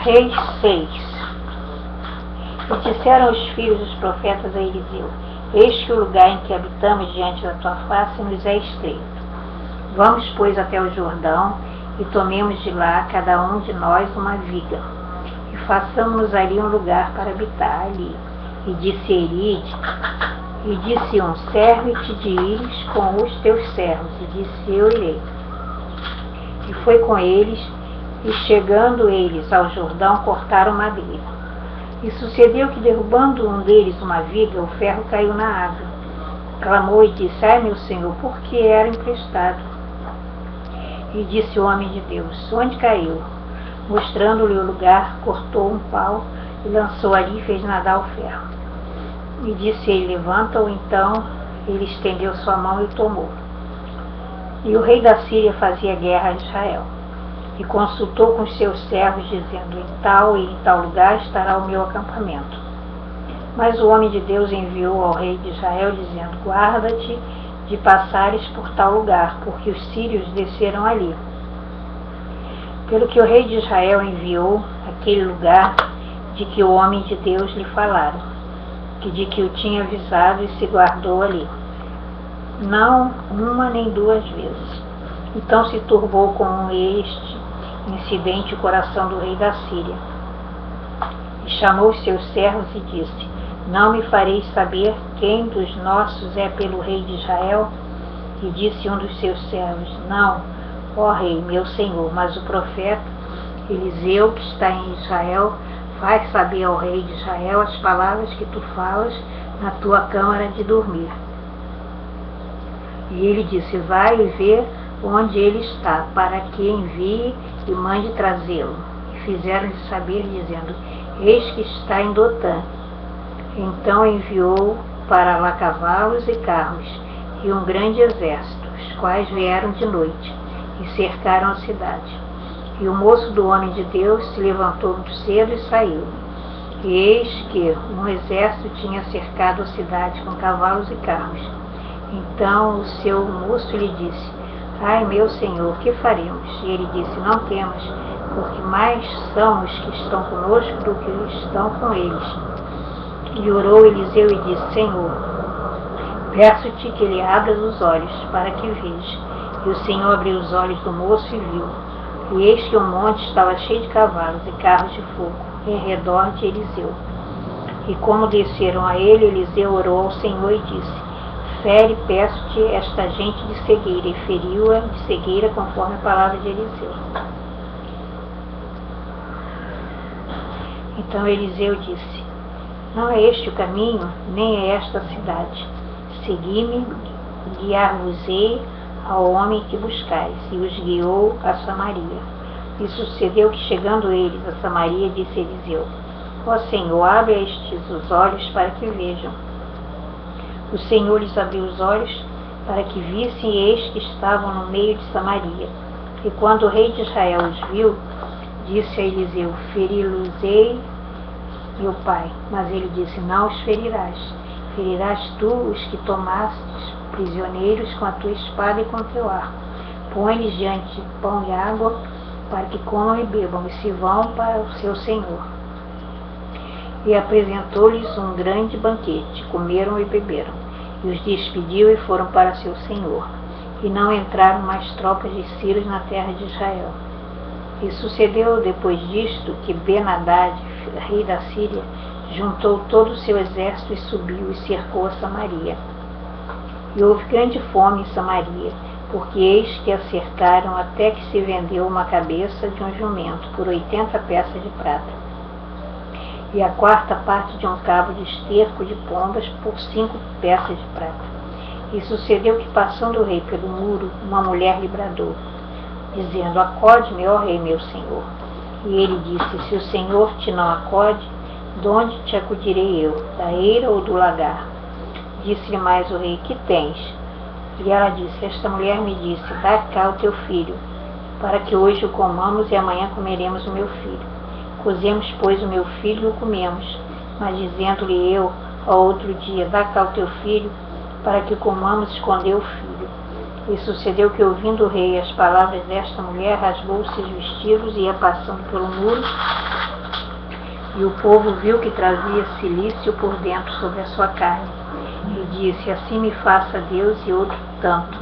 Reis 6. E disseram os filhos dos profetas a Eliseu: eis que o lugar em que habitamos diante da tua face nos é estreito. Vamos, pois, até o Jordão, e tomemos de lá, cada um de nós, uma viga, e façamos ali um lugar para habitar ali. E disse um: serve-te de ires com os teus servos. E disse: eu irei. E foi com eles, e chegando eles ao Jordão, cortaram madeira. E sucedeu que, derrubando um deles uma viga, o ferro caiu na água. Clamou e disse: ai, meu senhor, por que era emprestado? E disse o homem de Deus: onde caiu? Mostrando-lhe o lugar, cortou um pau e lançou ali e fez nadar o ferro. E disse ele: levanta-o. Então ele estendeu sua mão e tomou. E o rei da Síria fazia guerra a Israel. E consultou com os seus servos, dizendo: em tal e em tal lugar estará o meu acampamento. Mas o homem de Deus enviou ao rei de Israel, dizendo: guarda-te de passares por tal lugar, porque os sírios desceram ali. Pelo que o rei de Israel enviou aquele lugar de que o homem de Deus lhe falara, de que o tinha avisado, e se guardou ali, não uma nem duas vezes. Então se turbou com este incidente o coração do rei da Síria, e chamou os seus servos e disse: não me fareis saber quem dos nossos é pelo rei de Israel? E disse um dos seus servos: não, ó rei, meu senhor, mas o profeta Eliseu, que está em Israel, faz saber ao rei de Israel as palavras que tu falas na tua câmara de dormir. E ele disse: vai e vê onde ele está, para que envie e mande trazê-lo. E fizeram-lhe saber, dizendo: eis que está em Dotã. Então enviou para lá cavalos e carros e um grande exército, os quais vieram de noite e cercaram a cidade. E o moço do homem de Deus se levantou muito cedo e saiu. E eis que um exército tinha cercado a cidade com cavalos e carros. Então o seu moço lhe disse: ai, meu senhor, que faremos? E ele disse: não temas, porque mais são os que estão conosco do que os que estão com eles. E orou Eliseu e disse: Senhor, peço-te que lhe abras os olhos, para que veja. E o Senhor abriu os olhos do moço e viu. E eis que o monte estava cheio de cavalos e carros de fogo, em redor de Eliseu. E como desceram a ele, Eliseu orou ao Senhor e disse: fere, peço-te, esta gente de cegueira. E feriu-a de cegueira, conforme a palavra de Eliseu. Então Eliseu disse: não é este o caminho, nem é esta a cidade. Segui-me, guiar-vos-ei ao homem que buscais. E os guiou a Samaria. E sucedeu que, chegando eles a Samaria, disse Eliseu: ó Senhor, abre a estes os olhos para que vejam. O Senhor lhes abriu os olhos para que vissem, e eis que estavam no meio de Samaria. E quando o rei de Israel os viu, disse a Eliseu: feri-los-ei, meu pai. Mas ele disse: não os ferirás. Ferirás tu os que tomastes prisioneiros com a tua espada e com o teu arco. Põe-lhes diante pão e água, para que comam e bebam, e se vão para o seu senhor. E apresentou-lhes um grande banquete. Comeram e beberam. E os despediu e foram para seu senhor. E não entraram mais tropas de sírios na terra de Israel. E sucedeu depois disto que Ben-Hadad, rei da Síria, juntou todo o seu exército e subiu e cercou a Samaria. E houve grande fome em Samaria, porque eis que a cercaram até que se vendeu uma cabeça de um jumento por 80 peças de prata, e a quarta parte de um cabo de esterco de pombas por 5 peças de prata. E sucedeu que, passando o rei pelo muro, uma mulher lhe bradou, dizendo: acode-me, ó rei, meu senhor. E ele disse: se o Senhor te não acode, de onde te acudirei eu? Da eira ou do lagar? Disse-lhe mais o rei: que tens? E ela disse: esta mulher me disse: dá cá o teu filho, para que hoje o comamos e amanhã comeremos o meu filho. Cozemos, pois, o meu filho e o comemos. Mas dizendo-lhe eu ao outro dia: dá cá o teu filho, para que o comamos, escondeu o filho. E sucedeu que, ouvindo o rei as palavras desta mulher, rasgou-se os vestidos e ia passando pelo muro, E o povo viu que trazia cilício por dentro sobre a sua carne. E disse: assim me faça Deus e outro tanto,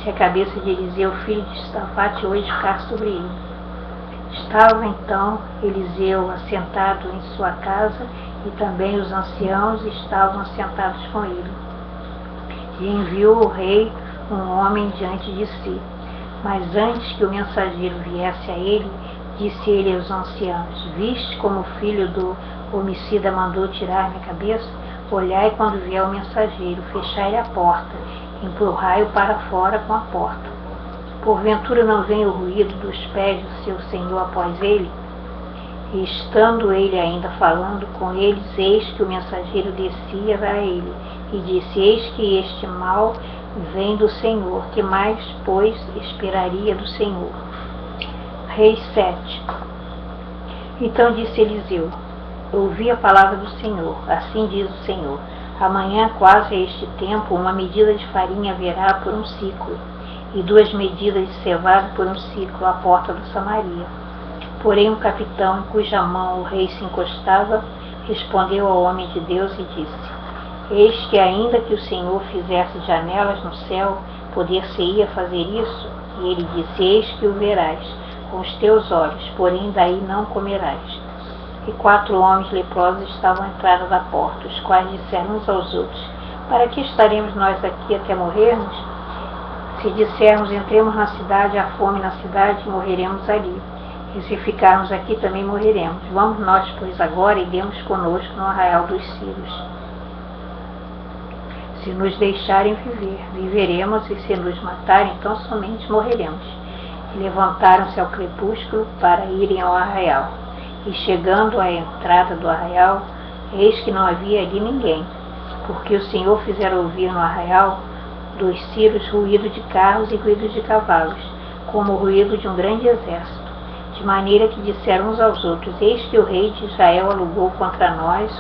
se a cabeça de Eliseu, filho de Safate, hoje ficar sobre ele. Estava então Eliseu assentado em sua casa, e também os anciãos estavam assentados com ele. E enviou o rei um homem diante de si. Mas antes que o mensageiro viesse a ele, disse ele aos anciãos: viste como o filho do homicida mandou tirar minha cabeça? Olhai quando vier o mensageiro, fechai-lhe a porta, empurrai-o para fora com a porta. Porventura não vem o ruído dos pés do seu senhor após ele? E estando ele ainda falando com eles, eis que o mensageiro descia a ele, e disse: eis que este mal vem do Senhor, que mais, pois, esperaria do Senhor? Reis 7. Então disse Eliseu: ouvi a palavra do Senhor, assim diz o Senhor: amanhã, quase a este tempo, uma medida de farinha haverá por um ciclo, e 2 medidas de cevada por um ciclo à porta de Samaria. Porém um capitão, em cuja mão o rei se encostava, respondeu ao homem de Deus e disse: eis que ainda que o Senhor fizesse janelas no céu, poder-se-ia fazer isso? E ele disse: eis que o verás com os teus olhos, porém daí não comerás. E 4 homens leprosos estavam à entrada da porta, os quais disseram uns aos outros: para que estaremos nós aqui até morrermos? Se dissermos: entremos na cidade, há fome na cidade, morreremos ali. E se ficarmos aqui, também morreremos. Vamos nós, pois, agora, e demos conosco no arraial dos Sírios. Se nos deixarem viver, viveremos, e se nos matarem, então somente morreremos. E levantaram-se ao crepúsculo para irem ao arraial. E chegando à entrada do arraial, eis que não havia ali ninguém, porque o Senhor fizera ouvir no arraial dos Sírios ruído de carros e ruído de cavalos, como o ruído de um grande exército. De maneira que disseram uns aos outros: eis que o rei de Israel alugou contra nós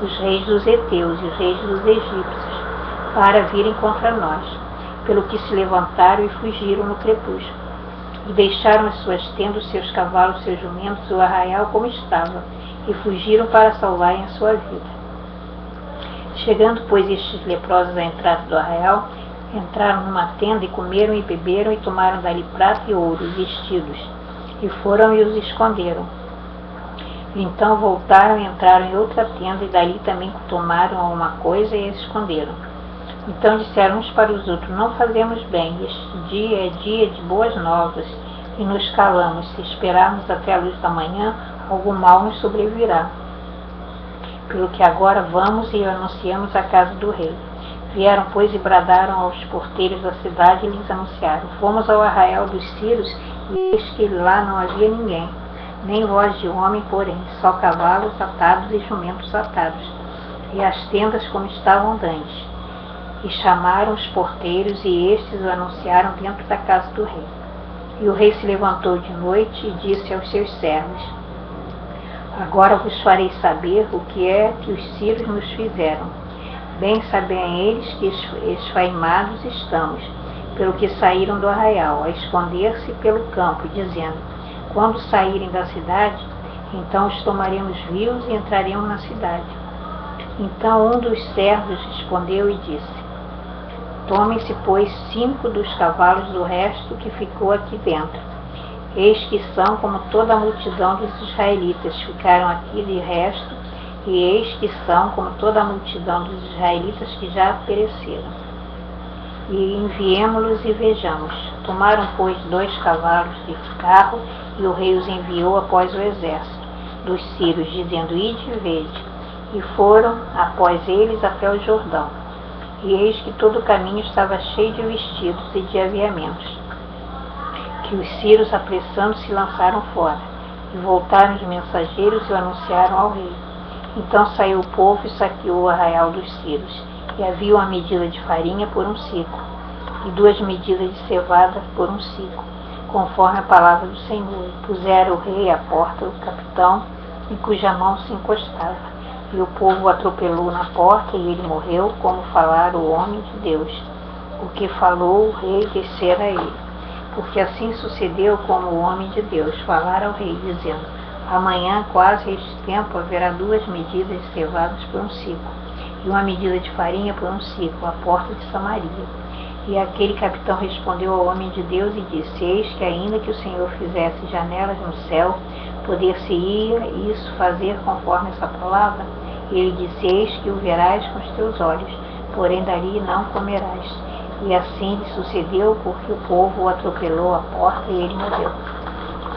os reis dos heteus e os reis dos egípcios, para virem contra nós. Pelo que se levantaram e fugiram no crepúsculo, e deixaram as suas tendas, seus cavalos, seus jumentos, o arraial como estava, e fugiram para salvarem a sua vida. Chegando, pois, estes leprosos à entrada do arraial, entraram numa tenda e comeram e beberam, e tomaram dali prata e ouro, vestidos, e foram e os esconderam. Então voltaram e entraram em outra tenda, e dali também tomaram alguma coisa e a esconderam. Então disseram uns para os outros: não fazemos bem, este dia é dia de boas novas, e nos calamos. Se esperarmos até a luz da manhã, algum mal nos sobrevirá. Pelo que agora vamos e anunciamos a casa do rei. Vieram, pois, e bradaram aos porteiros da cidade e lhes anunciaram: fomos ao arraial dos Sírios, e eis que lá não havia ninguém, nem voz de homem, porém, só cavalos atados e jumentos atados, e as tendas como estavam dantes. E chamaram os porteiros, e estes o anunciaram dentro da casa do rei. E o rei se levantou de noite e disse aos seus servos: agora vos farei saber o que é que os sírios nos fizeram. Bem sabem eles que esfaimados estamos, pelo que saíram do arraial, a esconder-se pelo campo, dizendo: quando saírem da cidade, então os tomaremos vivos e entraremos na cidade. Então um dos servos respondeu e disse: tomem-se, pois, 5 dos cavalos do resto que ficou aqui dentro. Eis que são como toda a multidão dos israelitas ficaram aqui de resto, e eis que são como toda a multidão dos israelitas que já pereceram. E enviemo-los e vejamos. Tomaram, pois, 2 cavalos de carro, e o rei os enviou após o exército dos sírios, dizendo: ide e vede. E foram após eles até o Jordão. E eis que todo o caminho estava cheio de vestidos e de aviamentos, que os sírios, apressando-se, lançaram fora. E voltaram os mensageiros e o anunciaram ao rei. Então saiu o povo e saqueou o arraial dos sírios. E havia uma medida de farinha por um ciclo, e 2 medidas de cevada por um ciclo, conforme a palavra do Senhor. E puseram o rei à porta, o capitão, em cuja mão se encostava. E o povo o atropelou na porta, e ele morreu, como falara o homem de Deus. O que falou o rei descer a ele. porque assim sucedeu como o homem de Deus falara ao rei, dizendo: amanhã, quase a este tempo, haverá 2 medidas de cevadas por um ciclo, e 1 medida de farinha por um ciclo, à porta de Samaria. E aquele capitão respondeu ao homem de Deus e disse: eis que ainda que o Senhor fizesse janelas no céu, poder-se-ia isso fazer conforme essa palavra? E ele disse: eis que o verás com os teus olhos, porém dali não comerás. E assim lhe sucedeu, porque o povo o atropelou à porta e ele morreu.